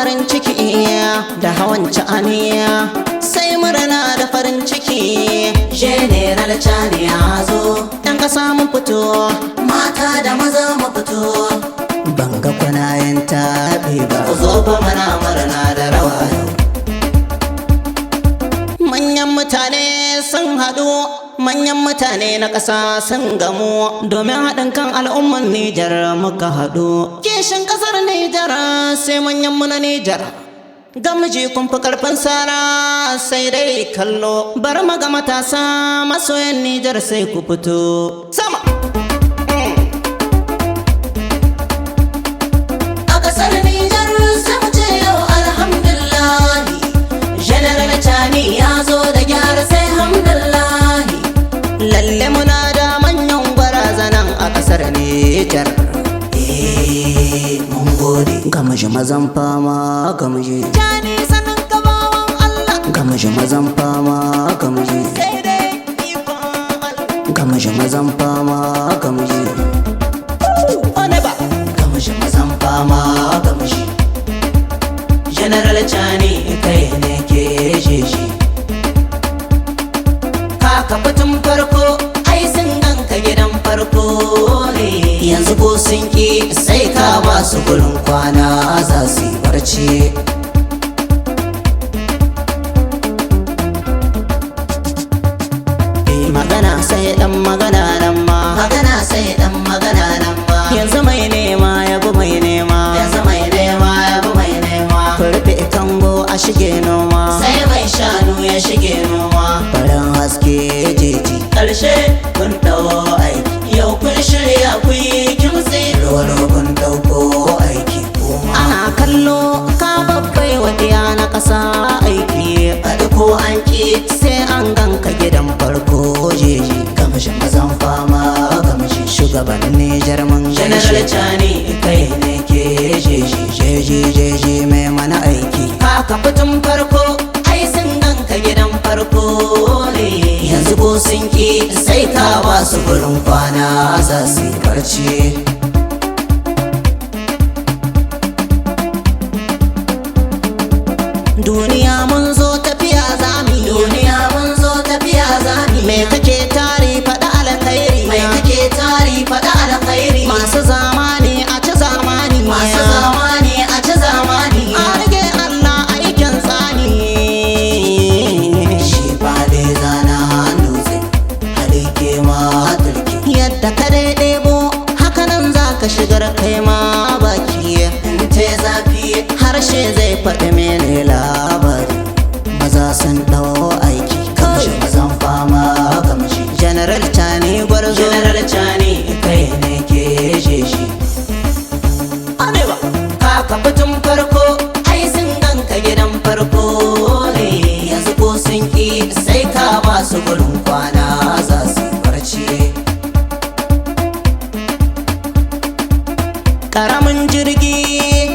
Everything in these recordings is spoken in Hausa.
farin ciki da hawan aniya, sai murna da farin ciki. General Chani ya zo, ɗan ƙasa mun fito, mata da maza mu fito. Banga kuna yin taɓi ba, ku zo fa mana murna da rawa. Manyan mutane sun haɗu, manyan mutane na ƙasa sun gamu, domin haɗin kan al'ummar Nijar muka haɗu. Kishin ƙasar Nijar sai manyan mu na Nijar, gamji kun fi ƙarfin sara sai dai kallo. Bari maga matasa masoyan Nijar sai ku fito sama. A ƙasar Nijar sai mu ce yau alhamdulillahi, General Chani ya zo da gyara sai hamdulillahi. Lalle muna da manyan gwarazanan a ƙasar Nijar. Mun gode gamji mazan fama gamji. Chani sanin gabawan Allah, gamji mazan fama gamji. Sai dai ikon Allah, gamji mazan fama gamji. Oneba gamji mazan fama gamji. General Chani kai ne ke jeji, kaka fitin farko ai sun ganka gidan farko ne. Yanzu ko sun ki sai ka ba su gurin kwana za su yi barci. Magana sai dan magana nan ma, magana sai dan magana nan ma. Yanzu mai nema ya bi mai nema, yanzu mai nema ya bi mai nema. Kurfe kango a shige noma, sai mai shanu ya shige noma. Farin haske jeji ƙarshe kun ɗau aiki, yau kun shirya ku yi kimtsi. Rolo kun ɗauko aiki kuma ana kallo ka babbai wa ɗiya na ƙasa aiki. Faɗi ko an ƙi sai an ganka gidan farko jeji. Gamshi mazan fama gamshi shugaban Nijar mun gaishe. General Chani kai ne ke jeji, jeji jeji mai mana aiki. Kaka fitin farko ai sun ganka gidan farko ne. Yanzu ko sun ki sai ka ba su gurin kwana za su yi barci. Duniya mun zo tafiya zami, duniya mun zo tafiya zami. Me kake tari faɗa alkhairi, me kake tari faɗa alkhairi. Masu zamani a ci zamani, masu zamani a ci zamani. A rage Allah aikin tsani, shi ba dai zana hannu zai halike ma turki. Yadda ka ɗebo hakanan za ka shigar kai ma baki. In te zafi harshe zai faɗi mene labari. Maza sun ɗau aiki kamshi mazan fama kamshi. General Chani gwarzo, General Chani kai ne ke jeji. Arewa kaka fitin farko ai sun ganka gidan farko ne. Yanzu ko sun ki sai ka ba su gurin kwana za su yi barci. Karamin jirgi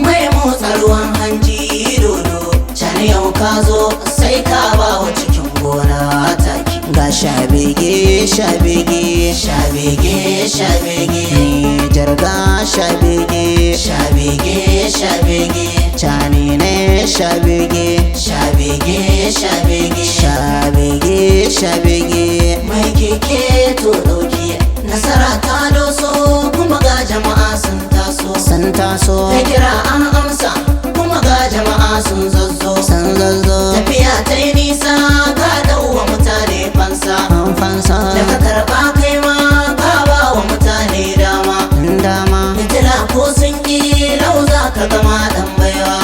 mai motsa ruwan hanji dodo, Chani yau ka zo sai ka ba wa cikin gona taki. Ga shabege shabege shabege shabege Nijar ga shabege shabege shabege. Chani ne shabege shabege shabege shabege shabege. Mai keke to ɗauki nasara ta doso, kuma ga jama'a sun taso, sun taso. Ta kira an amsa kuma ga jama'a sun zazzo, sun zazzo. Tafiya ta yi nisa ka ɗauwa mutane fansa, fansa. Da ka karɓa kai ma ka ba wa mutane dama, dama. Fitila ko sun ƙi lau za ka gama ɗan baiwa.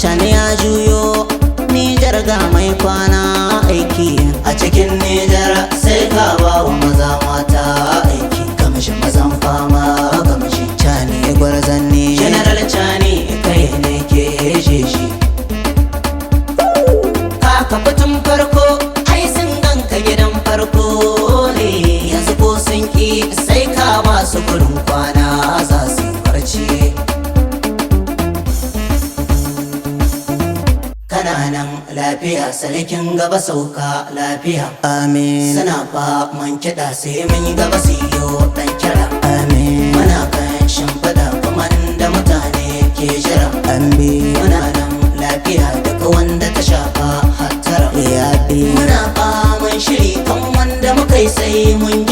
Chani ya juyo Nijar ga mai kwana aiki. A cikin Nijar sai ka ba wa maza mata aiki. Gamshi mazan fama gamshi. Chani gwarzon Nijar, General Chani kai ne ke jeji. Kaka fitin farko ai sun ganka gidan farko ne. Yanzu ko sun ki sai ka ba su gurin kwana za su yi barci. Kana nan lafiya sarkin gaba sauka lafiya, amin. Suna ba man kiɗa sai mun yi gaba su yi ɗan kira, amin. Muna kan shimfiɗa kuma inda mutane ke jira, an bi muna nan lafiya daga wanda ta shafa hattara ya bi muna faman shiri kan wanda muka yi sai mun